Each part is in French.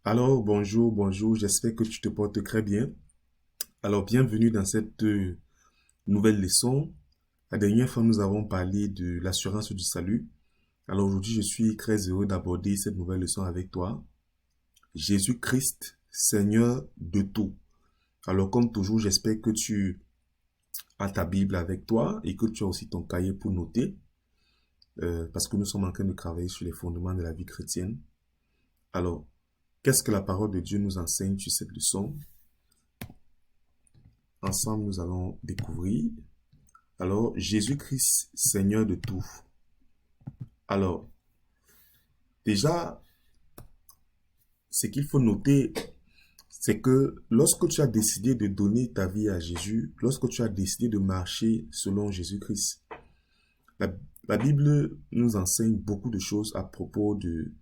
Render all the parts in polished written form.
Alors, bonjour, j'espère que tu te portes très bien. Alors, bienvenue dans cette nouvelle leçon. La dernière fois, nous avons parlé de l'assurance du salut. Alors, aujourd'hui, je suis très heureux d'aborder cette nouvelle leçon avec toi. Jésus-Christ, Seigneur de tout. Alors, comme toujours, j'espère que tu as ta Bible avec toi et que tu as aussi ton cahier pour noter, parce que nous sommes en train de travailler sur les fondements de la vie chrétienne. Alors, qu'est-ce que la parole de Dieu nous enseigne sur cette leçon? Ensemble, nous allons découvrir. Alors, Jésus-Christ, Seigneur de tout. Alors, déjà, ce qu'il faut noter, c'est que lorsque tu as décidé de donner ta vie à Jésus, lorsque tu as décidé de marcher selon Jésus-Christ, la, la Bible nous enseigne beaucoup de choses à propos du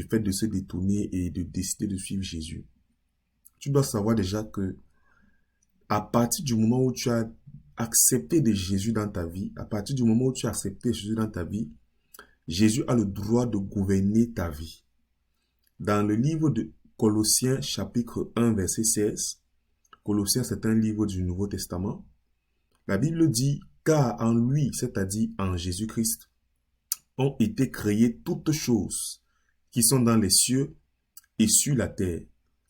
fait de se détourner et de décider de suivre Jésus. Tu dois savoir déjà que à partir du moment où tu as accepté de Jésus dans ta vie, à partir du moment où tu as accepté Jésus dans ta vie, Jésus a le droit de gouverner ta vie. Dans le livre de Colossiens chapitre 1 verset 16, Colossiens c'est un livre du Nouveau Testament, la Bible dit car en lui, c'est-à-dire en Jésus-Christ, ont été créées toutes choses qui sont dans les cieux et sur la terre,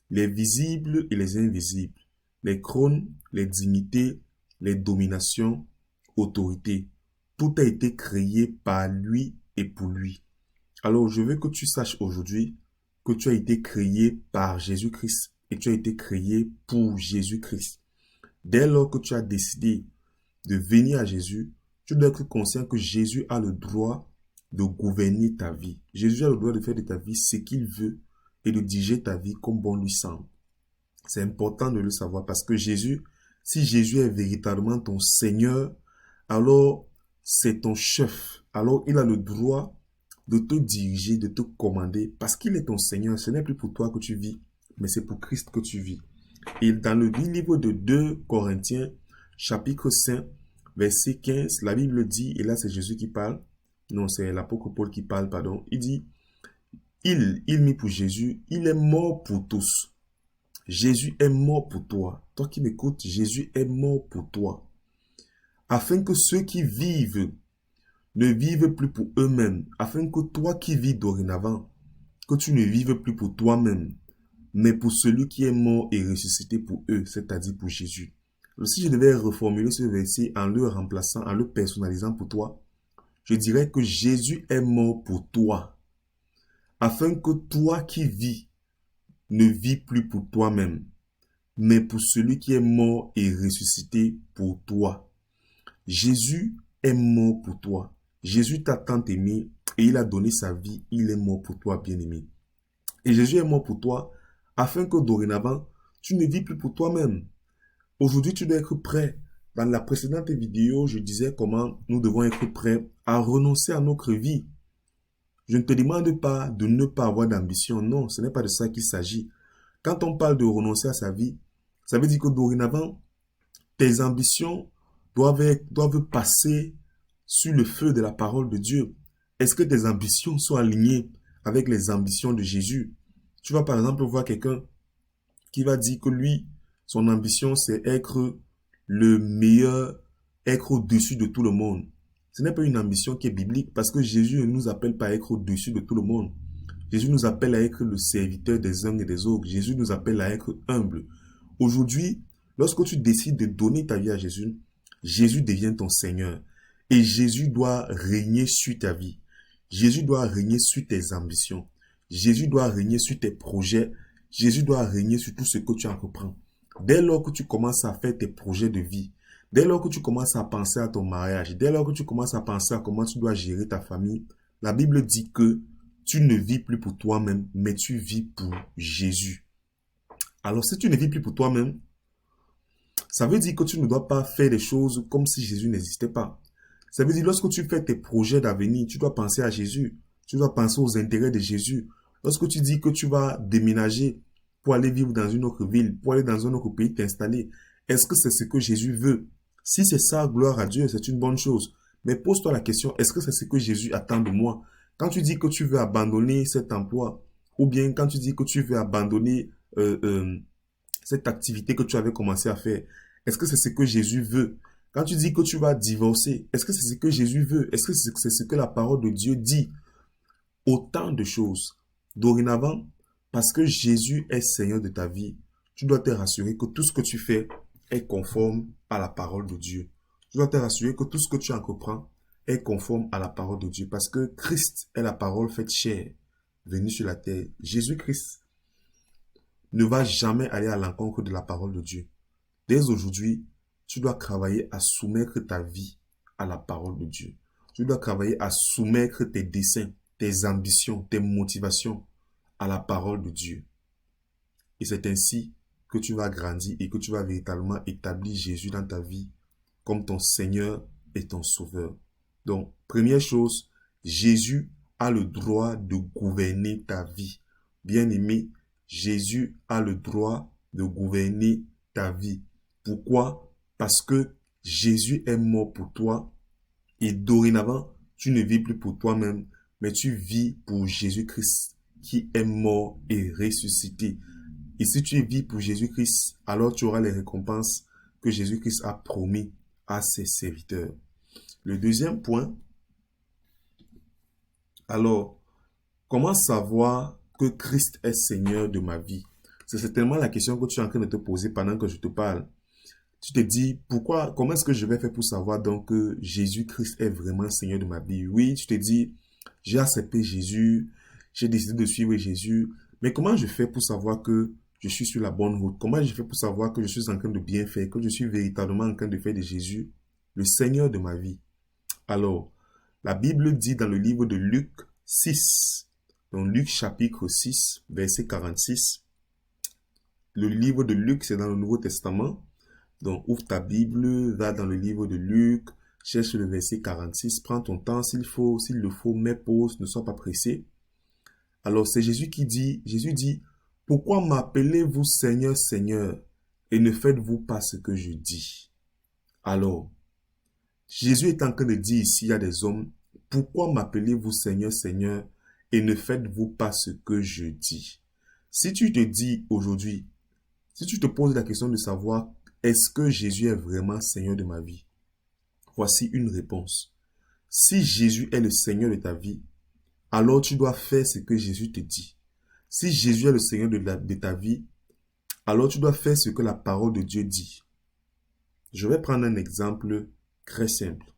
les visibles et les invisibles, les trônes, les dignités, les dominations, autorités. Tout a été créé par lui et pour lui. Alors, je veux que tu saches aujourd'hui que tu as été créé par Jésus-Christ et tu as été créé pour Jésus-Christ. Dès lors que tu as décidé de venir à Jésus, tu dois être conscient que Jésus a le droit de gouverner ta vie. Jésus a le droit de faire de ta vie ce qu'il veut et de diriger ta vie comme bon lui semble. C'est important de le savoir parce que Jésus, si Jésus est véritablement ton Seigneur, alors c'est ton chef. Alors il a le droit de te diriger, de te commander, parce qu'il est ton Seigneur. Ce n'est plus pour toi que tu vis, mais c'est pour Christ que tu vis. Et dans le livre de 2 Corinthiens, chapitre 5, verset 15, la Bible dit, et là c'est Jésus qui parle, non c'est l'apôtre Paul qui parle, pardon, il dit, il mit pour Jésus, il est mort pour tous. Jésus est mort pour toi. Toi qui m'écoutes, Jésus est mort pour toi. Afin que ceux qui vivent ne vivent plus pour eux-mêmes. Afin que toi qui vis dorénavant, que tu ne vives plus pour toi-même, mais pour celui qui est mort et ressuscité pour eux, c'est-à-dire pour Jésus. Alors, si je devais reformuler ce verset en le remplaçant, en le personnalisant pour toi, je dirais que Jésus est mort pour toi. Afin que toi qui vis ne vis plus pour toi-même, mais pour celui qui est mort et ressuscité pour toi. Jésus est mort pour toi. Jésus t'a tant aimé et il a donné sa vie. Il est mort pour toi, bien-aimé. Et Jésus est mort pour toi afin que dorénavant, tu ne vis plus pour toi-même. Aujourd'hui, tu dois être prêt. Dans la précédente vidéo, je disais comment nous devons être prêts à renoncer à notre vie. Je ne te demande pas de ne pas avoir d'ambition. Non, ce n'est pas de ça qu'il s'agit. Quand on parle de renoncer à sa vie, ça veut dire que dorénavant, tes ambitions doivent passer sur le feu de la parole de Dieu. Est-ce que tes ambitions sont alignées avec les ambitions de Jésus? Tu vas par exemple voir quelqu'un qui va dire que lui, son ambition, c'est être le meilleur, être au-dessus de tout le monde. Ce n'est pas une ambition qui est biblique parce que Jésus ne nous appelle pas à être au-dessus de tout le monde. Jésus nous appelle à être le serviteur des uns et des autres. Jésus nous appelle à être humble. Aujourd'hui, lorsque tu décides de donner ta vie à Jésus, Jésus devient ton Seigneur. Et Jésus doit régner sur ta vie. Jésus doit régner sur tes ambitions. Jésus doit régner sur tes projets. Jésus doit régner sur tout ce que tu entreprends. Dès lors que tu commences à faire tes projets de vie, dès lors que tu commences à penser à ton mariage, dès lors que tu commences à penser à comment tu dois gérer ta famille, la Bible dit que tu ne vis plus pour toi-même, mais tu vis pour Jésus. Alors si tu ne vis plus pour toi-même, ça veut dire que tu ne dois pas faire des choses comme si Jésus n'existait pas. Ça veut dire lorsque tu fais tes projets d'avenir, tu dois penser à Jésus. Tu dois penser aux intérêts de Jésus. Lorsque tu dis que tu vas déménager pour aller vivre dans une autre ville, pour aller dans un autre pays t'installer, est-ce que c'est ce que Jésus veut? Si c'est ça, gloire à Dieu, c'est une bonne chose. Mais pose-toi la question, est-ce que c'est ce que Jésus attend de moi? Quand tu dis que tu veux abandonner cet emploi Ou bien quand tu dis que tu veux abandonner cette activité que tu avais commencé à faire, est-ce que c'est ce que Jésus veut? Quand tu dis que tu vas divorcer, est-ce que c'est ce que Jésus veut? Est-ce que c'est ce que la parole de Dieu dit? Autant de choses. Dorénavant, parce que Jésus est Seigneur de ta vie, tu dois te rassurer que tout ce que tu fais est conforme à la parole de Dieu. Tu dois te rassurer que tout ce que tu entreprends est conforme à la parole de Dieu. Parce que Christ est la parole faite chair, venue sur la terre. Jésus-Christ ne va jamais aller à l'encontre de la parole de Dieu. Dès aujourd'hui, tu dois travailler à soumettre ta vie à la parole de Dieu. Tu dois travailler à soumettre tes desseins, tes ambitions, tes motivations à la parole de Dieu. Et c'est ainsi que tu vas grandir et que tu vas véritablement établir Jésus dans ta vie comme ton Seigneur et ton Sauveur. Donc, première chose, Jésus a le droit de gouverner ta vie. Bien-aimé, Jésus a le droit de gouverner ta vie. Pourquoi? Parce que Jésus est mort pour toi et dorénavant, tu ne vis plus pour toi-même, mais tu vis pour Jésus-Christ qui est mort et ressuscité. Et si tu vis pour Jésus-Christ, alors tu auras les récompenses que Jésus-Christ a promis à ses serviteurs. Le deuxième point, alors, comment savoir que Christ est Seigneur de ma vie? C'est certainement la question que tu es en train de te poser pendant que je te parle. Tu te dis, comment est-ce que je vais faire pour savoir donc que Jésus-Christ est vraiment Seigneur de ma vie? Oui, tu te dis, j'ai accepté Jésus, j'ai décidé de suivre Jésus, mais comment je fais pour savoir que je suis sur la bonne route? Comment je fais pour savoir que je suis en train de bien faire, que je suis véritablement en train de faire de Jésus le Seigneur de ma vie? Alors, la Bible dit dans le livre de Luc 6, dans Luc chapitre 6, verset 46, le livre de Luc, c'est dans le Nouveau Testament. Donc, ouvre ta Bible, va dans le livre de Luc, cherche le verset 46, prends ton temps s'il le faut, mets pause, ne sois pas pressé. Alors, c'est Jésus dit, pourquoi m'appelez-vous Seigneur, Seigneur, et ne faites-vous pas ce que je dis? Alors, Jésus est en train de dire ici à des hommes, pourquoi m'appelez-vous Seigneur, Seigneur, et ne faites-vous pas ce que je dis? Si tu te dis aujourd'hui, si tu te poses la question de savoir, est-ce que Jésus est vraiment Seigneur de ma vie? Voici une réponse. Si Jésus est le Seigneur de ta vie, alors tu dois faire ce que Jésus te dit. Si Jésus est le Seigneur de ta vie, alors tu dois faire ce que la parole de Dieu dit. Je vais prendre un exemple très simple.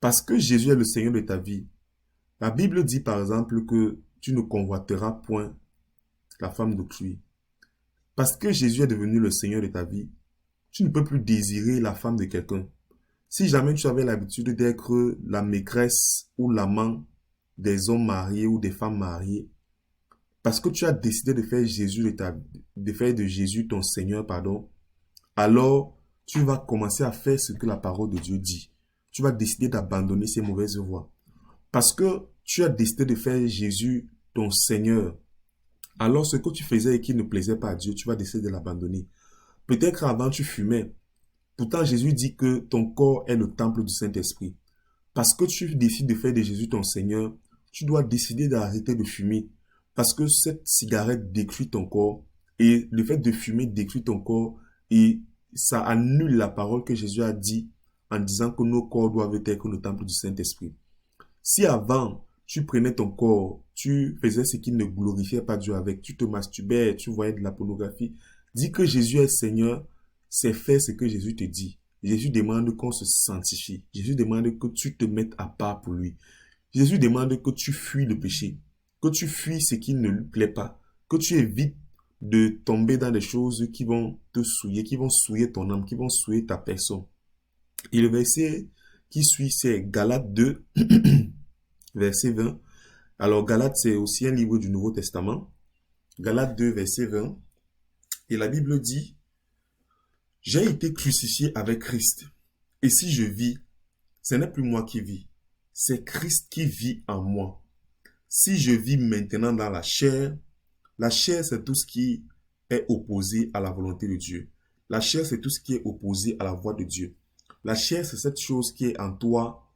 Parce que Jésus est le Seigneur de ta vie, la Bible dit par exemple que tu ne convoiteras point la femme d'autrui. Parce que Jésus est devenu le Seigneur de ta vie, tu ne peux plus désirer la femme de quelqu'un. Si jamais tu avais l'habitude d'être la maîtresse ou l'amant des hommes mariés ou des femmes mariées, parce que tu as décidé de faire de Jésus ton Seigneur, alors tu vas commencer à faire ce que la parole de Dieu dit. Tu vas décider d'abandonner ces mauvaises voies. Parce que tu as décidé de faire Jésus ton Seigneur, alors ce que tu faisais et qui ne plaisait pas à Dieu, tu vas décider de l'abandonner. Peut-être avant tu fumais. Pourtant Jésus dit que ton corps est le temple du Saint-Esprit. Parce que tu décides de faire de Jésus ton Seigneur, tu dois décider d'arrêter de fumer. Parce que cette cigarette détruit ton corps. Et le fait de fumer détruit ton corps. Et ça annule la parole que Jésus a dit en disant que nos corps doivent être le temple du Saint-Esprit. Si avant, tu prenais ton corps, tu faisais ce qui ne glorifiait pas Dieu avec, tu te masturbais, tu voyais de la pornographie, dis que Jésus est Seigneur, c'est faire ce que Jésus te dit. Jésus demande qu'on se sanctifie. Jésus demande que tu te mettes à part pour lui. Jésus demande que tu fuis le péché, que tu fuis ce qui ne lui plaît pas, que tu évites de tomber dans des choses qui vont te souiller, qui vont souiller ton âme, qui vont souiller ta personne. Et le verset qui suit, c'est Galates 2, verset 20. Alors, Galates, c'est aussi un livre du Nouveau Testament. Galates 2, verset 20. Et la Bible dit, « J'ai été crucifié avec Christ. Et si je vis, ce n'est plus moi qui vis. C'est Christ qui vit en moi. Si je vis maintenant dans la chair, c'est tout ce qui est opposé à la volonté de Dieu. La chair, c'est tout ce qui est opposé à la voix de Dieu. La chair, c'est cette chose qui est en toi,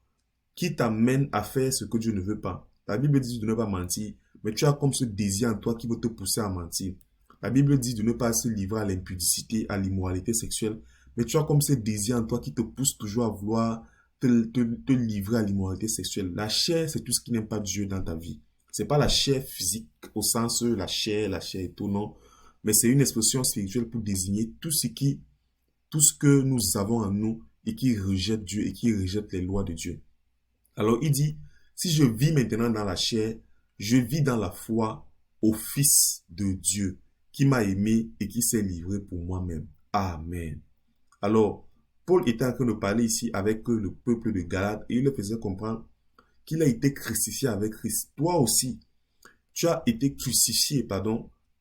qui t'amène à faire ce que Dieu ne veut pas. La Bible dit de ne pas mentir. mais tu as comme ce désir en toi qui veut te pousser à mentir. La Bible dit de ne pas se livrer à l'impudicité, à l'immoralité sexuelle, mais tu as comme ce désir en toi qui te pousse toujours à vouloir te livrer à l'immoralité sexuelle. La chair, c'est tout ce qui n'aime pas Dieu dans ta vie. C'est pas la chair physique au sens la chair et tout, non. Mais c'est une expression spirituelle pour désigner tout ce que nous avons en nous et qui rejette Dieu et qui rejette les lois de Dieu. Alors il dit, si je vis maintenant dans la chair, je vis dans la foi au Fils de Dieu qui m'a aimé et qui s'est livré pour moi-même. Amen. Alors, Paul était en train de parler ici avec le peuple de Galate et il leur faisait comprendre qu'il a été crucifié avec Christ. Toi aussi, tu as été crucifié,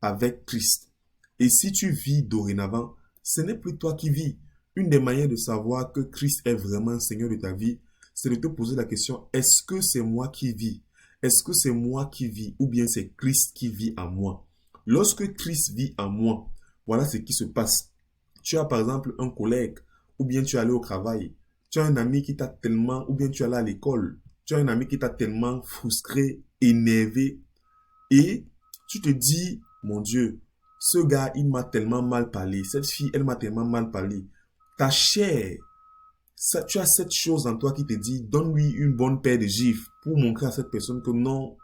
avec Christ. Et si tu vis dorénavant, ce n'est plus toi qui vis. Une des manières de savoir que Christ est vraiment Seigneur de ta vie, c'est de te poser la question, est-ce que c'est moi qui vis? Est-ce que c'est moi qui vis ou bien c'est Christ qui vit en moi? Lorsque Christ vit en moi, voilà ce qui se passe. Tu as par exemple un collègue ou bien tu es allé au travail. Tu as un ami qui t'a tellement, ou bien tu es allé à l'école. Tu as un ami qui t'a tellement frustré, énervé et tu te dis, mon Dieu, ce gars, il m'a tellement mal parlé. Cette fille, elle m'a tellement mal parlé. Ta chair, tu as cette chose en toi qui te dit, donne-lui une bonne paire de gifles pour montrer à cette personne que non,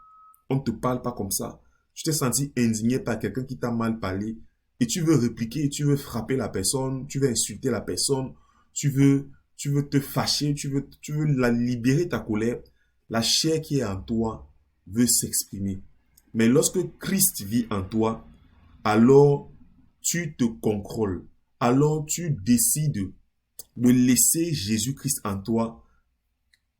on ne te parle pas comme ça. Tu t'es senti indigné par quelqu'un qui t'a mal parlé et tu veux répliquer, tu veux frapper la personne, tu veux insulter la personne, tu veux te fâcher, tu veux la libérer ta colère. La chair qui est en toi veut s'exprimer. Mais lorsque Christ vit en toi, alors tu te contrôles. Alors tu décides de laisser Jésus-Christ en toi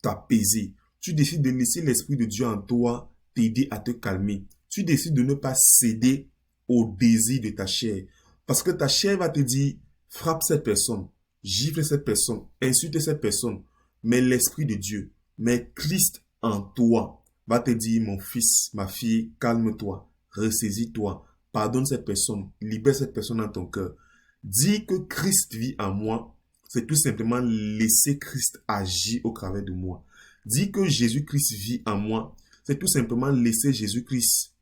t'apaiser. Tu décides de laisser l'Esprit de Dieu en toi t'aider à te calmer. Tu décides de ne pas céder au désir de ta chair. Parce que ta chair va te dire, frappe cette personne, gifle cette personne, insulte cette personne. Mais l'Esprit de Dieu, mais Christ en toi, va te dire, mon fils, ma fille, calme-toi, ressaisis-toi, pardonne cette personne, libère cette personne dans ton cœur. Dis que Christ vit en moi, c'est tout simplement laisser Christ agir au travers de moi. Dis que Jésus-Christ vit en moi, c'est tout simplement laisser Jésus-Christ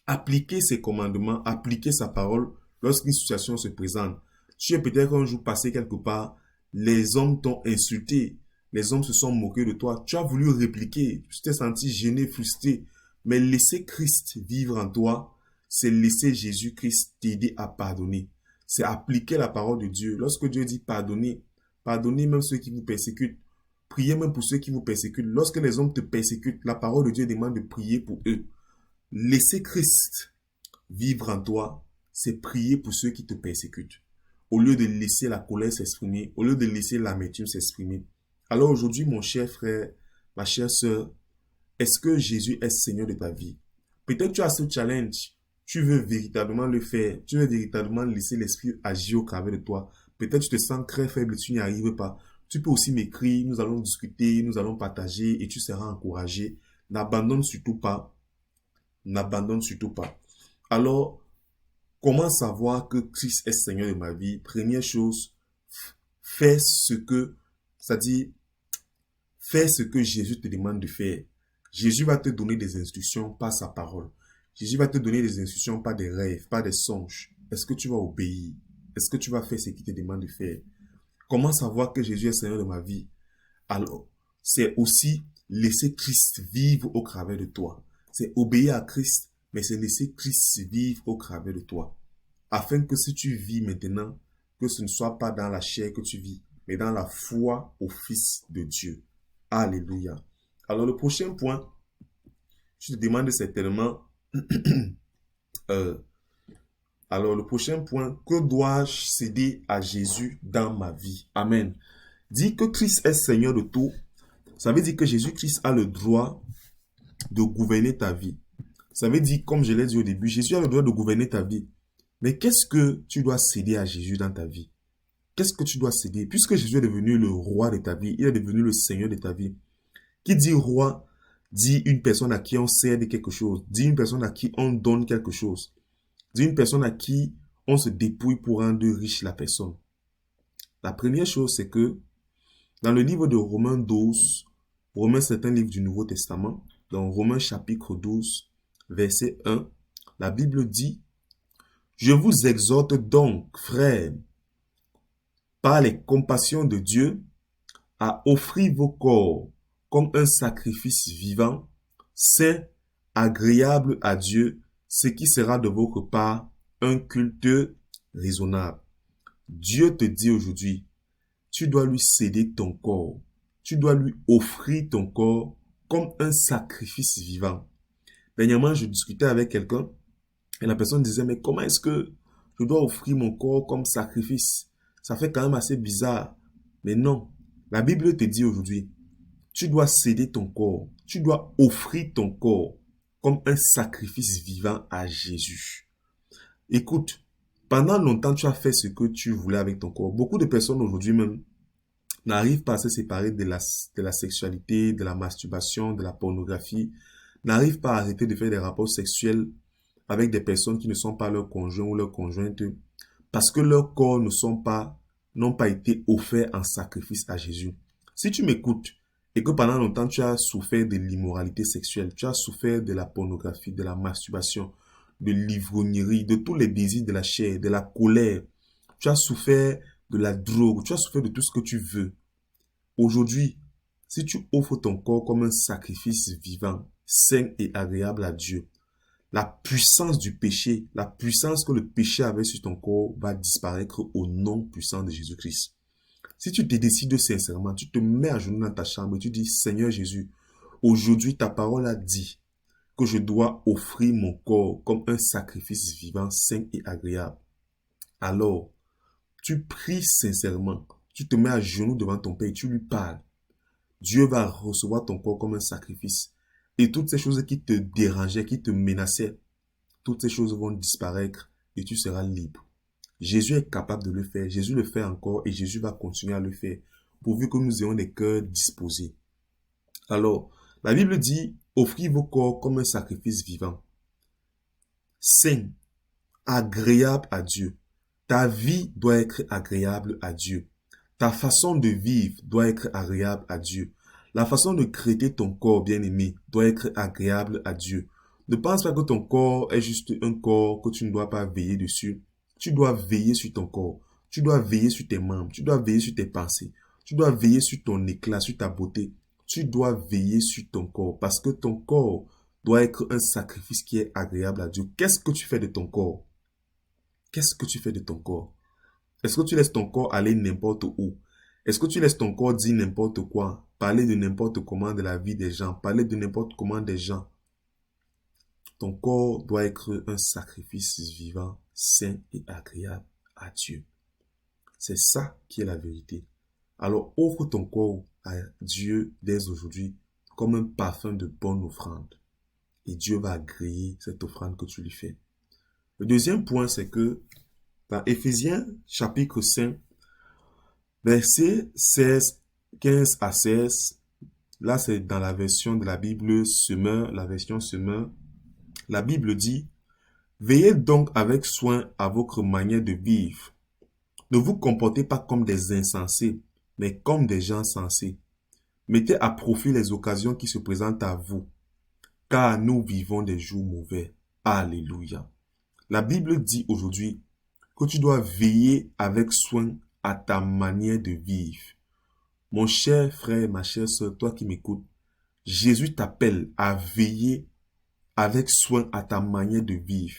appliquer ses commandements, appliquer sa parole lorsqu'une situation se présente. Tu es peut-être un jour passé quelque part, les hommes t'ont insulté, les hommes se sont moqués de toi, tu as voulu répliquer, tu t'es senti gêné, frustré, mais laisser Christ vivre en toi, c'est laisser Jésus-Christ t'aider à pardonner. C'est appliquer la parole de Dieu. Lorsque Dieu dit pardonnez, pardonnez même ceux qui vous persécutent. Priez même pour ceux qui vous persécutent. Lorsque les hommes te persécutent, la parole de Dieu demande de prier pour eux. Laisser Christ vivre en toi, c'est prier pour ceux qui te persécutent. Au lieu de laisser la colère s'exprimer, au lieu de laisser l'amertume s'exprimer. Alors aujourd'hui, mon cher frère, ma chère sœur, est-ce que Jésus est Seigneur de ta vie? Peut-être tu as ce challenge. Tu veux véritablement le faire. Tu veux véritablement laisser l'Esprit agir au travers de toi. Peut-être tu te sens très faible et tu n'y arrives pas. Tu peux aussi m'écrire, nous allons discuter, nous allons partager et tu seras encouragé. N'abandonne surtout pas. N'abandonne surtout pas. Alors, comment savoir que Christ est Seigneur de ma vie? Première chose, fais c'est-à-dire, fais ce que Jésus te demande de faire. Jésus va te donner des instructions par sa parole. Jésus va te donner des instructions par des rêves, par des songes. Est-ce que tu vas obéir? Est-ce que tu vas faire ce qu'il te demande de faire? Comment savoir que Jésus est Seigneur de ma vie? Alors, c'est aussi laisser Christ vivre au travers de toi. C'est obéir à Christ, mais c'est laisser Christ vivre au travers de toi. Afin que si tu vis maintenant, que ce ne soit pas dans la chair que tu vis, mais dans la foi au Fils de Dieu. Alléluia. Alors le prochain point, je te demande certainement, alors le prochain point, que dois-je céder à Jésus dans ma vie? Amen. Dis que Christ est Seigneur de tout. Ça veut dire que Jésus-Christ a le droit de gouverner ta vie. Ça veut dire, comme je l'ai dit au début, Jésus a le droit de gouverner ta vie. Mais qu'est-ce que tu dois céder à Jésus dans ta vie? Qu'est-ce que tu dois céder? Puisque Jésus est devenu le roi de ta vie, il est devenu le Seigneur de ta vie. Qui dit roi, dit une personne à qui on cède quelque chose, dit une personne à qui on donne quelque chose, dit une personne à qui on se dépouille pour rendre riche la personne. La première chose, c'est que dans le livre de Romains 12, Romains c'est un livre du Nouveau Testament, dans Romains chapitre 12, verset 1, la Bible dit, je vous exhorte donc, frères, par les compassions de Dieu, à offrir vos corps comme un sacrifice vivant, saint, agréable à Dieu, ce qui sera de votre part un culte raisonnable. Dieu te dit aujourd'hui, tu dois lui céder ton corps, tu dois lui offrir ton corps comme un sacrifice vivant. Dernièrement, je discutais avec quelqu'un et la personne disait, mais comment est-ce que je dois offrir mon corps comme sacrifice? Ça fait quand même assez bizarre. Mais non, la Bible te dit aujourd'hui, tu dois céder ton corps, tu dois offrir ton corps comme un sacrifice vivant à Jésus. Écoute, pendant longtemps, tu as fait ce que tu voulais avec ton corps. Beaucoup de personnes aujourd'hui même n'arrivent pas à se séparer de la sexualité, de la masturbation, de la pornographie, n'arrivent pas à arrêter de faire des rapports sexuels avec des personnes qui ne sont pas leurs conjoints ou leurs conjointes parce que leurs corps n'ont pas été offerts en sacrifice à Jésus. Si tu m'écoutes et que pendant longtemps tu as souffert de l'immoralité sexuelle, tu as souffert de la pornographie, de la masturbation, de l'ivrognerie, de tous les désirs de la chair, de la colère, tu as souffert de la drogue, tu as souffert de tout ce que tu veux. Aujourd'hui, si tu offres ton corps comme un sacrifice vivant, sain et agréable à Dieu, la puissance du péché, la puissance que le péché avait sur ton corps va disparaître au nom puissant de Jésus-Christ. Si tu te décides sincèrement, tu te mets à genoux dans ta chambre et tu dis, Seigneur Jésus, aujourd'hui ta parole a dit que je dois offrir mon corps comme un sacrifice vivant, sain et agréable. Alors, tu pries sincèrement, tu te mets à genoux devant ton Père et tu lui parles. Dieu va recevoir ton corps comme un sacrifice. Et toutes ces choses qui te dérangeaient, qui te menaçaient, toutes ces choses vont disparaître et tu seras libre. Jésus est capable de le faire. Jésus le fait encore et Jésus va continuer à le faire pourvu que nous ayons des cœurs disposés. Alors, la Bible dit, offrez vos corps comme un sacrifice vivant, saint, agréable à Dieu. Ta vie doit être agréable à Dieu. Ta façon de vivre doit être agréable à Dieu. La façon de traiter ton corps, bien-aimé, doit être agréable à Dieu. Ne pense pas que ton corps est juste un corps que tu ne dois pas veiller dessus. Tu dois veiller sur ton corps. Tu dois veiller sur tes membres. Tu dois veiller sur tes pensées. Tu dois veiller sur ton éclat, sur ta beauté. Tu dois veiller sur ton corps parce que ton corps doit être un sacrifice qui est agréable à Dieu. Qu'est-ce que tu fais de ton corps? Qu'est-ce que tu fais de ton corps? Est-ce que tu laisses ton corps aller n'importe où? Est-ce que tu laisses ton corps dire n'importe quoi? Parler de n'importe comment de la vie des gens? Parler de n'importe comment des gens? Ton corps doit être un sacrifice vivant, sain et agréable à Dieu. C'est ça qui est la vérité. Alors offre ton corps à Dieu dès aujourd'hui comme un parfum de bonne offrande. Et Dieu va agréer cette offrande que tu lui fais. Le deuxième point, c'est que dans Éphésiens chapitre 5, versets 16, 15 à 16, là c'est dans la version de la Bible Semeur, la version Semeur, la Bible dit, veillez donc avec soin à votre manière de vivre. Ne vous comportez pas comme des insensés, mais comme des gens sensés. Mettez à profit les occasions qui se présentent à vous, car nous vivons des jours mauvais. Alléluia. La Bible dit aujourd'hui que tu dois veiller avec soin à ta manière de vivre. Mon cher frère, ma chère sœur, toi qui m'écoutes, Jésus t'appelle à veiller avec soin à ta manière de vivre.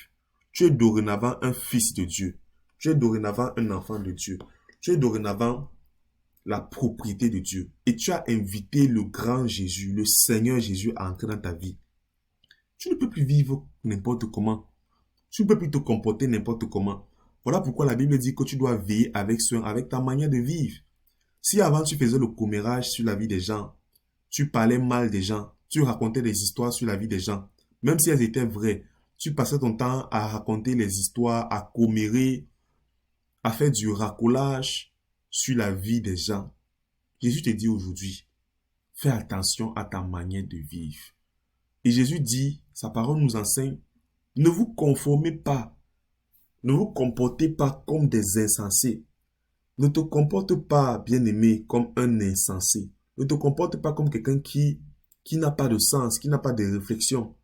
Tu es dorénavant un fils de Dieu. Tu es dorénavant un enfant de Dieu. Tu es dorénavant la propriété de Dieu. Et tu as invité le grand Jésus, le Seigneur Jésus à entrer dans ta vie. Tu ne peux plus vivre n'importe comment. Tu ne peux plus te comporter n'importe comment. Voilà pourquoi la Bible dit que tu dois veiller avec soin, avec ta manière de vivre. Si avant tu faisais le commérage sur la vie des gens, tu parlais mal des gens, tu racontais des histoires sur la vie des gens, même si elles étaient vraies, tu passais ton temps à raconter les histoires, à commérer, à faire du racolage sur la vie des gens. Jésus te dit aujourd'hui, fais attention à ta manière de vivre. Et Jésus dit, sa parole nous enseigne, ne vous conformez pas, ne vous comportez pas comme des insensés. Ne te comporte pas, bien-aimé, comme un insensé. Ne te comporte pas comme quelqu'un qui n'a pas de sens, qui n'a pas de réflexion.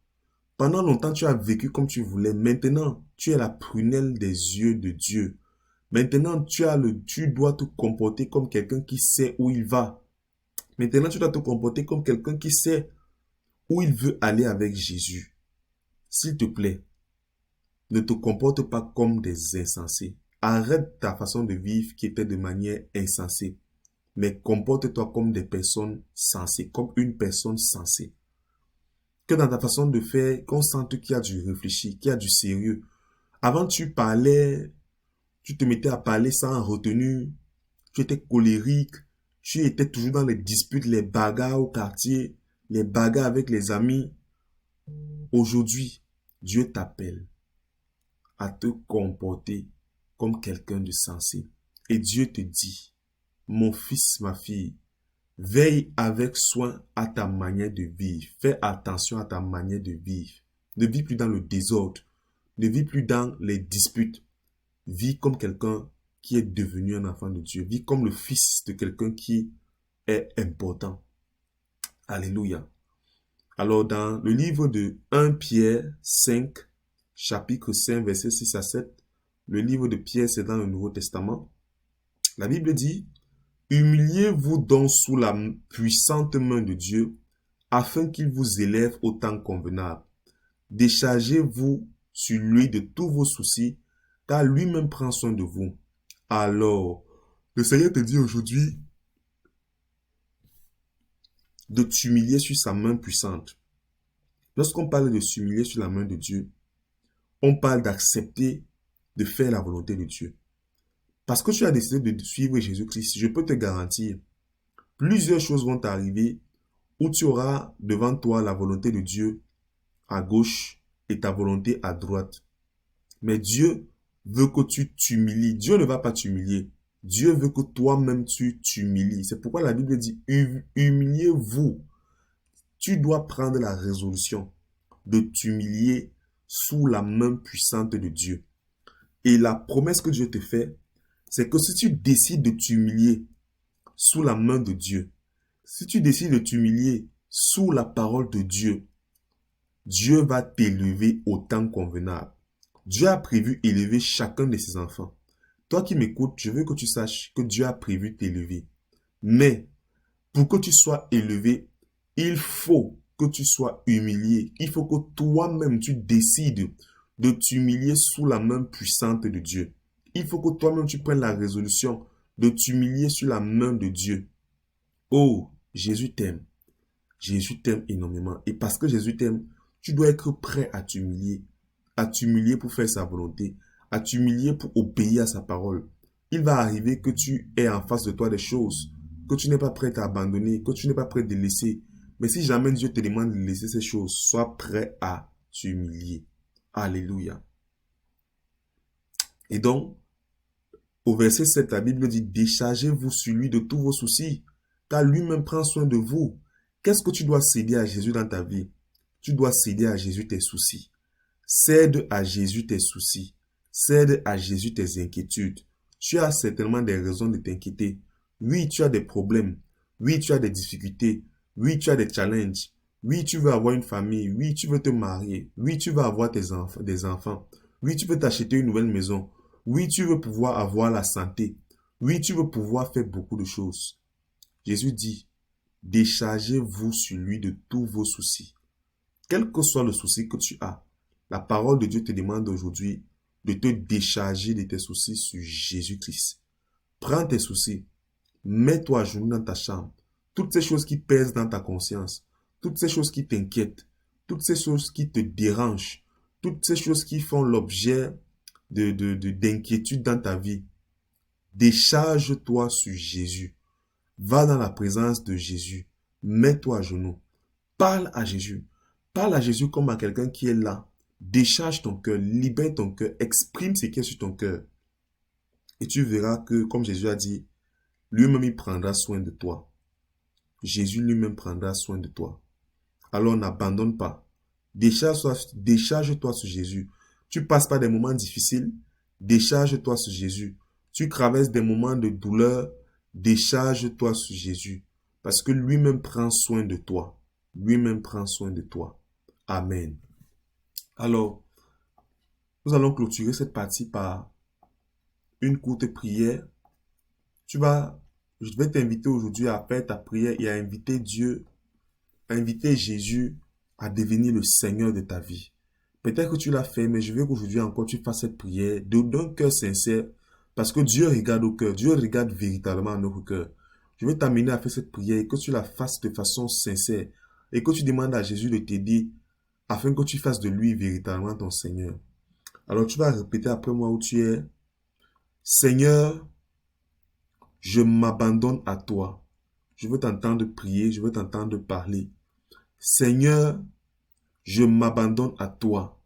Pendant longtemps, tu as vécu comme tu voulais. Maintenant, tu es la prunelle des yeux de Dieu. Maintenant, tu dois te comporter comme quelqu'un qui sait où il va. Maintenant, tu dois te comporter comme quelqu'un qui sait où il veut aller avec Jésus. S'il te plaît, ne te comporte pas comme des insensés. Arrête ta façon de vivre qui était de manière insensée. Mais comporte-toi comme des personnes sensées, comme une personne sensée. Que dans ta façon de faire, qu'on sente qu'il y a du réfléchi, qu'il y a du sérieux. Avant, tu parlais, tu te mettais à parler sans retenue, tu étais colérique, tu étais toujours dans les disputes, les bagarres au quartier, les bagarres avec les amis. Aujourd'hui, Dieu t'appelle à te comporter comme quelqu'un de sensé. Et Dieu te dit, mon fils, ma fille, veille avec soin à ta manière de vivre. Fais attention à ta manière de vivre. Ne vis plus dans le désordre. Ne vis plus dans les disputes. Vis comme quelqu'un qui est devenu un enfant de Dieu. Vis comme le fils de quelqu'un qui est important. Alléluia. Alors, dans le livre de 1 Pierre 5, chapitre 5, versets 6 à 7, le livre de Pierre, c'est dans le Nouveau Testament. La Bible dit, humiliez-vous donc sous la puissante main de Dieu, afin qu'il vous élève au temps convenable. Déchargez-vous sur lui de tous vos soucis, car lui-même prend soin de vous. Alors, le Seigneur te dit aujourd'hui de t'humilier sur sa main puissante. Lorsqu'on parle de s'humilier sur la main de Dieu, on parle d'accepter de faire la volonté de Dieu. Parce que tu as décidé de suivre Jésus-Christ, je peux te garantir, plusieurs choses vont t'arriver où tu auras devant toi la volonté de Dieu à gauche et ta volonté à droite. Mais Dieu veut que tu t'humilies. Dieu ne va pas t'humilier. Dieu veut que toi-même tu t'humilies. C'est pourquoi la Bible dit, humiliez-vous. Tu dois prendre la résolution de t'humilier sous la main puissante de Dieu. Et la promesse que Dieu te fait, c'est que si tu décides de t'humilier sous la main de Dieu, si tu décides de t'humilier sous la parole de Dieu, Dieu va t'élever au temps convenable. Dieu a prévu élever chacun de ses enfants. Toi qui m'écoutes, je veux que tu saches que Dieu a prévu t'élever. Mais pour que tu sois élevé, il faut que tu sois humilié. Il faut que toi-même tu décides de t'humilier sous la main puissante de Dieu. Il faut que toi-même tu prennes la résolution de t'humilier sous la main de Dieu. Oh, Jésus t'aime. Jésus t'aime énormément. Et parce que Jésus t'aime, tu dois être prêt à t'humilier pour faire sa volonté, à t'humilier pour obéir à sa parole. Il va arriver que tu aies en face de toi des choses que tu n'es pas prêt à abandonner, que tu n'es pas prêt de laisser. Mais si jamais Dieu te demande de laisser ces choses, sois prêt à t'humilier. Alléluia. Et donc, au verset 7, la Bible dit, déchargez-vous sur lui de tous vos soucis, car lui-même prend soin de vous. Qu'est-ce que tu dois céder à Jésus dans ta vie? Tu dois céder à Jésus tes soucis. Cède à Jésus tes soucis. Cède à Jésus tes inquiétudes. Tu as certainement des raisons de t'inquiéter. Oui, tu as des problèmes. Oui, tu as des difficultés. Oui, tu as des challenges. Oui, tu veux avoir une famille. Oui, tu veux te marier. Oui, tu veux avoir des enfants. Oui, tu veux t'acheter une nouvelle maison. Oui, tu veux pouvoir avoir la santé. Oui, tu veux pouvoir faire beaucoup de choses. Jésus dit, déchargez-vous sur lui de tous vos soucis. Quel que soit le souci que tu as, la parole de Dieu te demande aujourd'hui de te décharger de tes soucis sur Jésus-Christ. Prends tes soucis, mets-toi à genoux dans ta chambre. Toutes ces choses qui pèsent dans ta conscience, toutes ces choses qui t'inquiètent, toutes ces choses qui te dérangent, toutes ces choses qui font l'objet d'inquiétude dans ta vie. Décharge-toi sur Jésus. Va dans la présence de Jésus. Mets-toi à genoux. Parle à Jésus. Parle à Jésus comme à quelqu'un qui est là. Décharge ton cœur, libère ton cœur, exprime ce qui est sur ton cœur. Et tu verras que, comme Jésus a dit, lui-même il prendra soin de toi. Jésus lui-même prendra soin de toi. Alors n'abandonne pas. Décharge-toi sur Jésus. Tu passes par des moments difficiles, décharge-toi sur Jésus. Tu traverses des moments de douleur, décharge-toi sur Jésus. Parce que lui-même prend soin de toi. Lui-même prend soin de toi. Amen. Alors, nous allons clôturer cette partie par une courte prière. Je vais t'inviter aujourd'hui à faire ta prière et à inviter Dieu, à inviter Jésus à devenir le Seigneur de ta vie. Peut-être que tu l'as fait, mais je veux qu'aujourd'hui encore tu fasses cette prière d'un cœur sincère, parce que Dieu regarde au cœur, Dieu regarde véritablement notre cœur. Je veux t'amener à faire cette prière et que tu la fasses de façon sincère et que tu demandes à Jésus de t'aider afin que tu fasses de lui véritablement ton Seigneur. Alors tu vas répéter après moi où tu es. Seigneur, je m'abandonne à toi. Je veux t'entendre prier, je veux t'entendre parler. Seigneur, je m'abandonne à toi.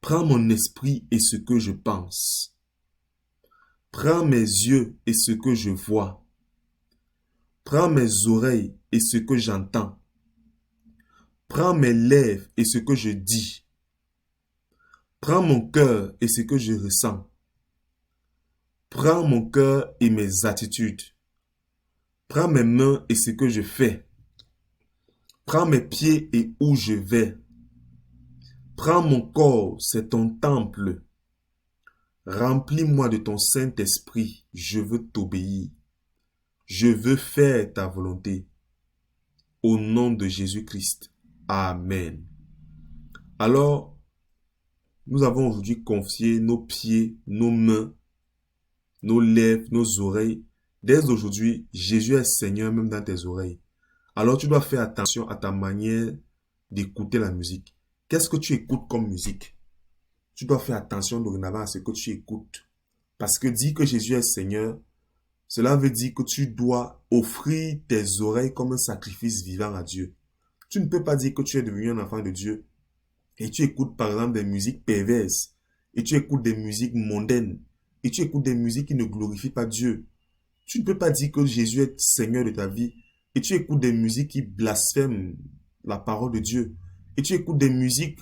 Prends mon esprit et ce que je pense. Prends mes yeux et ce que je vois. Prends mes oreilles et ce que j'entends. Prends mes lèvres et ce que je dis. Prends mon cœur et ce que je ressens. Prends mon cœur et mes attitudes. Prends mes mains et ce que je fais. Prends mes pieds et où je vais. Prends mon corps, c'est ton temple. Remplis-moi de ton Saint-Esprit, je veux t'obéir. Je veux faire ta volonté. Au nom de Jésus-Christ. Amen. Alors, nous avons aujourd'hui confié nos pieds, nos mains, nos lèvres, nos oreilles. Dès aujourd'hui, Jésus est Seigneur même dans tes oreilles. Alors tu dois faire attention à ta manière d'écouter la musique. Qu'est-ce que tu écoutes comme musique? Tu dois faire attention dorénavant à ce que tu écoutes. Parce que dire que Jésus est Seigneur, cela veut dire que tu dois offrir tes oreilles comme un sacrifice vivant à Dieu. Tu ne peux pas dire que tu es devenu un enfant de Dieu et tu écoutes par exemple des musiques perverses, et tu écoutes des musiques mondaines, et tu écoutes des musiques qui ne glorifient pas Dieu. Tu ne peux pas dire que Jésus est Seigneur de ta vie et tu écoutes des musiques qui blasphèment la parole de Dieu. Et tu écoutes des musiques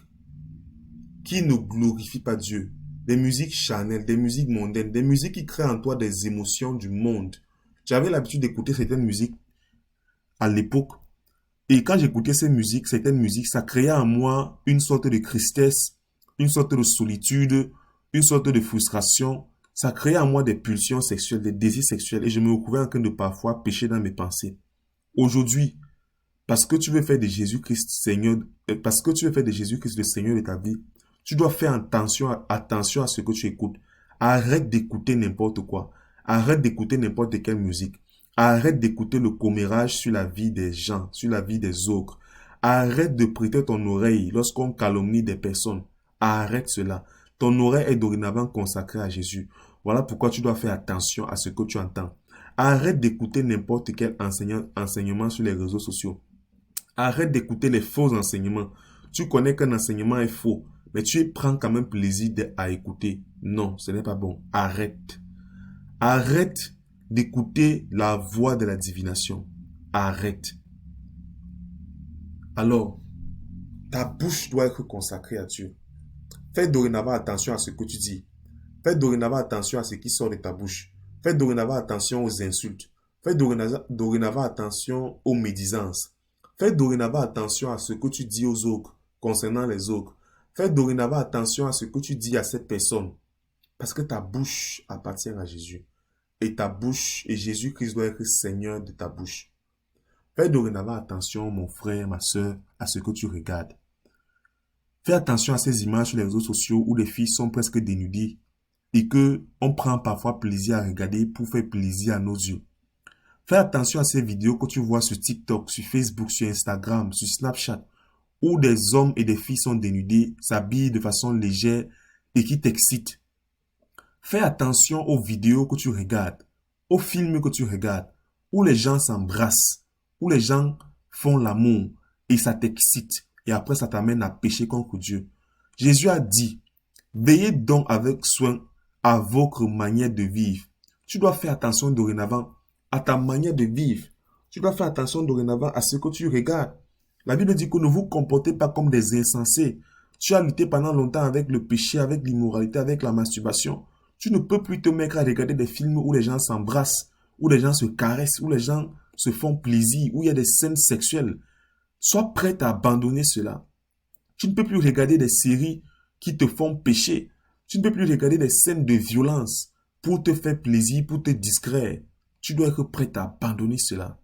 qui ne glorifient pas Dieu. Des musiques charnelles, des musiques mondaines, des musiques qui créent en toi des émotions du monde. J'avais l'habitude d'écouter certaines musiques à l'époque. Et quand j'écoutais ces musiques, certaines musiques, ça créait en moi une sorte de tristesse, une sorte de solitude, une sorte de frustration. Ça créait en moi des pulsions sexuelles, des désirs sexuels. Et je me retrouvais en train de parfois pécher dans mes pensées. Aujourd'hui, parce que tu veux faire de Jésus-Christ Seigneur, parce que tu veux faire de Jésus-Christ le Seigneur de ta vie, tu dois faire attention à ce que tu écoutes. Arrête d'écouter n'importe quoi. Arrête d'écouter n'importe quelle musique. Arrête d'écouter le commérage sur la vie des gens, sur la vie des autres. Arrête de prêter ton oreille lorsqu'on calomnie des personnes. Arrête cela. Ton oreille est dorénavant consacrée à Jésus. Voilà pourquoi tu dois faire attention à ce que tu entends. Arrête d'écouter n'importe quel enseignement sur les réseaux sociaux. Arrête d'écouter les faux enseignements. Tu connais qu'un enseignement est faux, mais tu prends quand même plaisir à écouter. Non, ce n'est pas bon. Arrête. Arrête d'écouter la voix de la divination. Arrête. Alors, ta bouche doit être consacrée à Dieu. Fais dorénavant attention à ce que tu dis. Fais dorénavant attention à ce qui sort de ta bouche. Fais dorénavant attention aux insultes. Fais dorénavant attention aux médisances. Fais dorénavant attention à ce que tu dis aux autres concernant les autres. Fais dorénavant attention à ce que tu dis à cette personne. Parce que ta bouche appartient à Jésus. Et ta bouche, et Jésus-Christ doit être Seigneur de ta bouche. Fais dorénavant attention, mon frère, ma soeur, à ce que tu regardes. Fais attention à ces images sur les réseaux sociaux où les filles sont presque dénudées et que on prend parfois plaisir à regarder pour faire plaisir à nos yeux. Fais attention à ces vidéos que tu vois sur TikTok, sur Facebook, sur Instagram, sur Snapchat, où des hommes et des filles sont dénudés, s'habillent de façon légère et qui t'excitent. Fais attention aux vidéos que tu regardes, aux films que tu regardes, où les gens s'embrassent, où les gens font l'amour et ça t'excite et après ça t'amène à pécher contre Dieu. Jésus a dit, veillez donc avec soin à votre manière de vivre. Tu dois faire attention dorénavant à ta manière de vivre. Tu dois faire attention dorénavant à ce que tu regardes. La Bible dit que ne vous comportez pas comme des insensés. Tu as lutté pendant longtemps avec le péché, avec l'immoralité, avec la masturbation. Tu ne peux plus te mettre à regarder des films où les gens s'embrassent, où les gens se caressent, où les gens se font plaisir, où il y a des scènes sexuelles. Sois prêt à abandonner cela. Tu ne peux plus regarder des séries qui te font pécher. Tu ne peux plus regarder des scènes de violence pour te faire plaisir, pour te distraire. Tu dois être prêt à abandonner cela.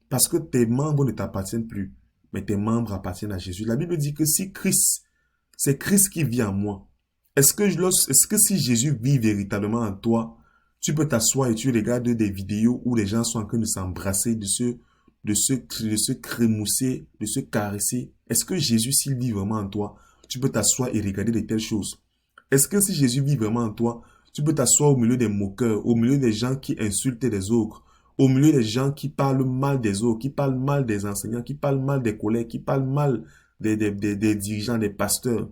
Parce que tes membres ne t'appartiennent plus, mais tes membres appartiennent à Jésus. La Bible dit que si Christ, c'est Christ qui vit en moi. Est-ce que si Jésus vit véritablement en toi, tu peux t'asseoir et tu regardes des vidéos où les gens sont en train de s'embrasser, de se crémousser, de se caresser? Est-ce que Jésus, s'il vit vraiment en toi, tu peux t'asseoir et regarder de telles choses? Est-ce que si Jésus vit vraiment en toi, tu peux t'asseoir au milieu des moqueurs, au milieu des gens qui insultent les autres, au milieu des gens qui parlent mal des autres, qui parlent mal des enseignants, qui parlent mal des collègues, qui parlent mal des dirigeants, des pasteurs?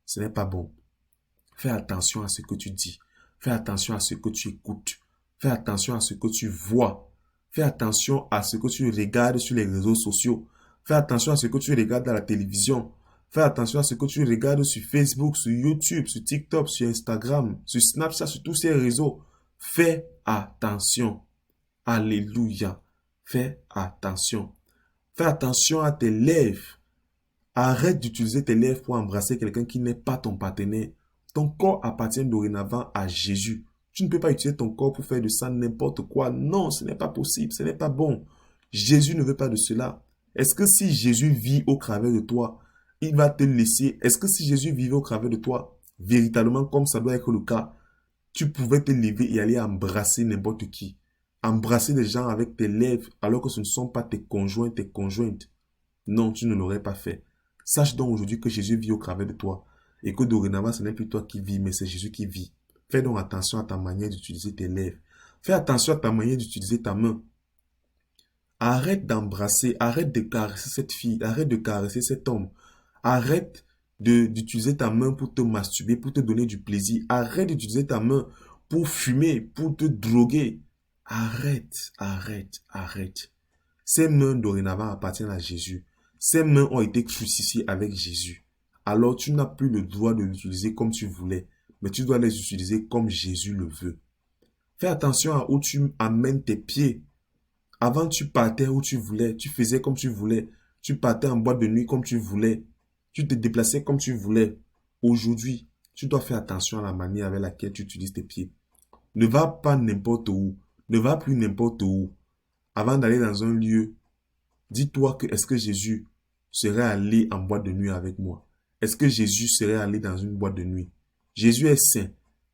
Ce n'est pas bon. Fais attention à ce que tu dis. Fais attention à ce que tu écoutes. Fais attention à ce que tu vois. Fais attention à ce que tu regardes sur les réseaux sociaux. Fais attention à ce que tu regardes à la télévision. Fais attention à ce que tu regardes sur Facebook, sur YouTube, sur TikTok, sur Instagram, sur Snapchat, sur tous ces réseaux. Fais attention. Alléluia. Fais attention. Fais attention à tes lèvres. Arrête d'utiliser tes lèvres pour embrasser quelqu'un qui n'est pas ton partenaire. Ton corps appartient dorénavant à Jésus. Tu ne peux pas utiliser ton corps pour faire de ça n'importe quoi. Non, ce n'est pas possible, ce n'est pas bon. Jésus ne veut pas de cela. Est-ce que si Jésus vit au travers de toi, il va te laisser? Est-ce que si Jésus vivait au travers de toi, véritablement comme ça doit être le cas, tu pouvais te lever et aller embrasser n'importe qui? Embrasser des gens avec tes lèvres alors que ce ne sont pas tes conjoints, tes conjointes? Non, tu ne l'aurais pas fait. Sache donc aujourd'hui que Jésus vit au travers de toi et que dorénavant, ce n'est plus toi qui vis, mais c'est Jésus qui vit. Fais donc attention à ta manière d'utiliser tes lèvres. Fais attention à ta manière d'utiliser ta main. Arrête d'embrasser, arrête de caresser cette fille, arrête de caresser cet homme. Arrête d'utiliser ta main pour te masturber, pour te donner du plaisir. Arrête d'utiliser ta main pour fumer, pour te droguer. Arrête, arrête, arrête. Ces mains dorénavant appartiennent à Jésus. Ces mains ont été crucifiées avec Jésus. Alors tu n'as plus le droit de l'utiliser comme tu voulais, mais tu dois les utiliser comme Jésus le veut. Fais attention à où tu amènes tes pieds. Avant, tu partais où tu voulais, tu faisais comme tu voulais, tu partais en boîte de nuit comme tu voulais, tu te déplaçais comme tu voulais. Aujourd'hui, tu dois faire attention à la manière avec laquelle tu utilises tes pieds. Ne va pas n'importe où, ne va plus n'importe où. Avant d'aller dans un lieu, dis-toi que est-ce que Jésus serait allé en boîte de nuit avec moi? Est-ce que Jésus serait allé dans une boîte de nuit? Jésus est saint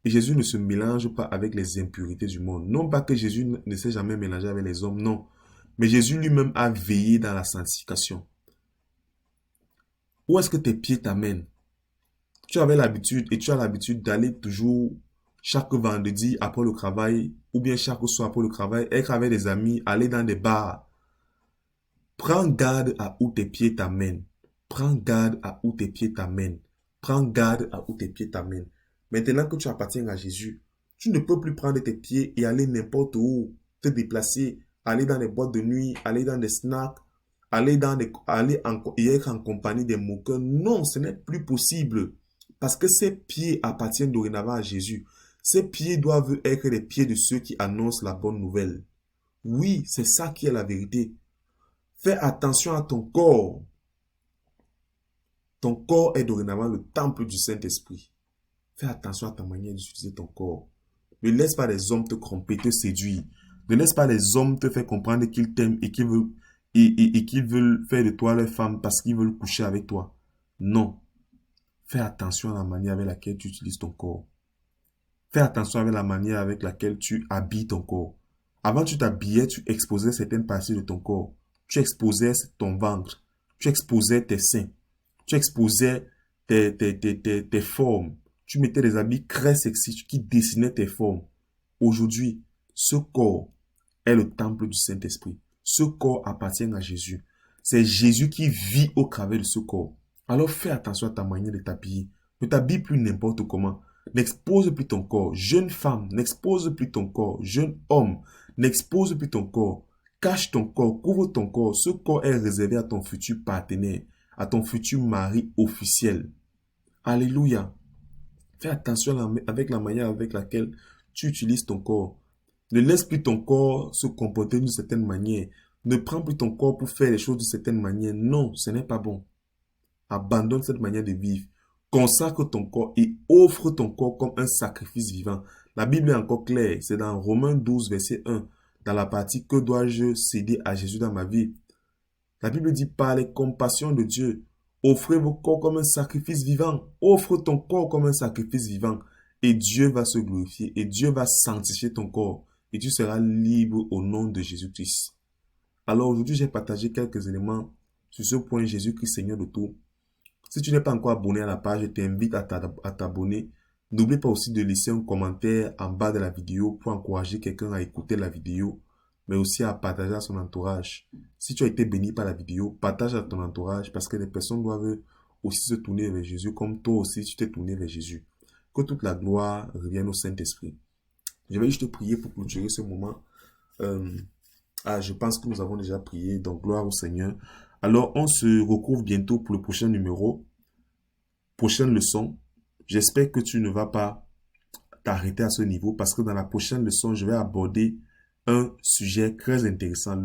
et Jésus ne se mélange pas avec les impurités du monde. Non pas que Jésus ne s'est jamais mélangé avec les hommes, non. Mais Jésus lui-même a veillé dans la sanctification. Où est-ce que tes pieds t'amènent? Tu avais l'habitude et tu as l'habitude d'aller toujours chaque vendredi après le travail ou bien chaque soir après le travail, être avec des amis, aller dans des bars. Prends garde à où tes pieds t'amènent. Prends garde à où tes pieds t'amènent. Prends garde à où tes pieds t'amènent. Maintenant que tu appartiens à Jésus, tu ne peux plus prendre tes pieds et aller n'importe où, te déplacer, aller dans les boîtes de nuit, aller dans des snacks, et être en compagnie des moqueurs. Non, ce n'est plus possible. Parce que ces pieds appartiennent dorénavant à Jésus. Ces pieds doivent être les pieds de ceux qui annoncent la bonne nouvelle. Oui, c'est ça qui est la vérité. Fais attention à ton corps. Ton corps est dorénavant le temple du Saint-Esprit. Fais attention à ta manière d'utiliser ton corps. Ne laisse pas les hommes te tromper, te séduire. Ne laisse pas les hommes te faire comprendre qu'ils t'aiment et qu'ils veulent faire de toi leur femme parce qu'ils veulent coucher avec toi. Non. Fais attention à la manière avec laquelle tu utilises ton corps. Fais attention avec la manière avec laquelle tu habilles ton corps. Avant, tu t'habillais, tu exposais certaines parties de ton corps. Tu exposais ton ventre. Tu exposais tes seins. Tu exposais tes formes. Tu mettais des habits très sexy qui dessinaient tes formes. Aujourd'hui, ce corps est le temple du Saint-Esprit. Ce corps appartient à Jésus. C'est Jésus qui vit au travers de ce corps. Alors fais attention à ta manière de t'habiller. Ne t'habille plus n'importe comment. N'expose plus ton corps. Jeune femme, n'expose plus ton corps. Jeune homme, n'expose plus ton corps. Cache ton corps, couvre ton corps. Ce corps est réservé à ton futur partenaire, à ton futur mari officiel. Alléluia. Fais attention avec la manière avec laquelle tu utilises ton corps. Ne laisse plus ton corps se comporter d'une certaine manière. Ne prends plus ton corps pour faire les choses d'une certaine manière. Non, ce n'est pas bon. Abandonne cette manière de vivre. Consacre ton corps et offre ton corps comme un sacrifice vivant. La Bible est encore claire. C'est dans Romains 12, verset 1, dans la partie que dois-je céder à Jésus dans ma vie. La Bible dit par les compassions de Dieu, offrez vos corps comme un sacrifice vivant. Offre ton corps comme un sacrifice vivant. Et Dieu va se glorifier et Dieu va sanctifier ton corps. Et tu seras libre au nom de Jésus-Christ. Alors aujourd'hui, j'ai partagé quelques éléments sur ce point Jésus-Christ Seigneur de tout. Si tu n'es pas encore abonné à la page, je t'invite à t'abonner. N'oublie pas aussi de laisser un commentaire en bas de la vidéo pour encourager quelqu'un à écouter la vidéo, mais aussi à partager à son entourage. Si tu as été béni par la vidéo, partage à ton entourage parce que les personnes doivent aussi se tourner vers Jésus comme toi aussi tu t'es tourné vers Jésus. Que toute la gloire revienne au Saint-Esprit. Je vais juste prier pour clôturer ce moment. Je pense que nous avons déjà prié, donc gloire au Seigneur. Alors, on se retrouve bientôt pour le prochain numéro, prochaine leçon. J'espère que tu ne vas pas t'arrêter à ce niveau parce que dans la prochaine leçon, je vais aborder un sujet très intéressant.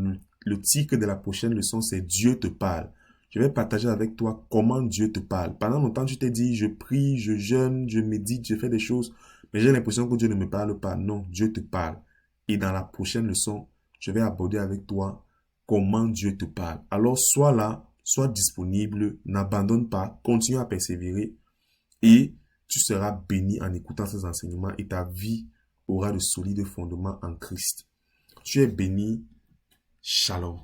Le titre de la prochaine leçon, c'est Dieu te parle. Je vais partager avec toi comment Dieu te parle. Pendant longtemps, tu t'es dit, je prie, je jeûne, je médite, je fais des choses, mais j'ai l'impression que Dieu ne me parle pas. Non, Dieu te parle. Et dans la prochaine leçon, je vais aborder avec toi comment Dieu te parle. Alors, sois là, sois disponible, n'abandonne pas, continue à persévérer et tu seras béni en écoutant ces enseignements et ta vie aura de solides fondements en Christ. Tu es béni. Shalom.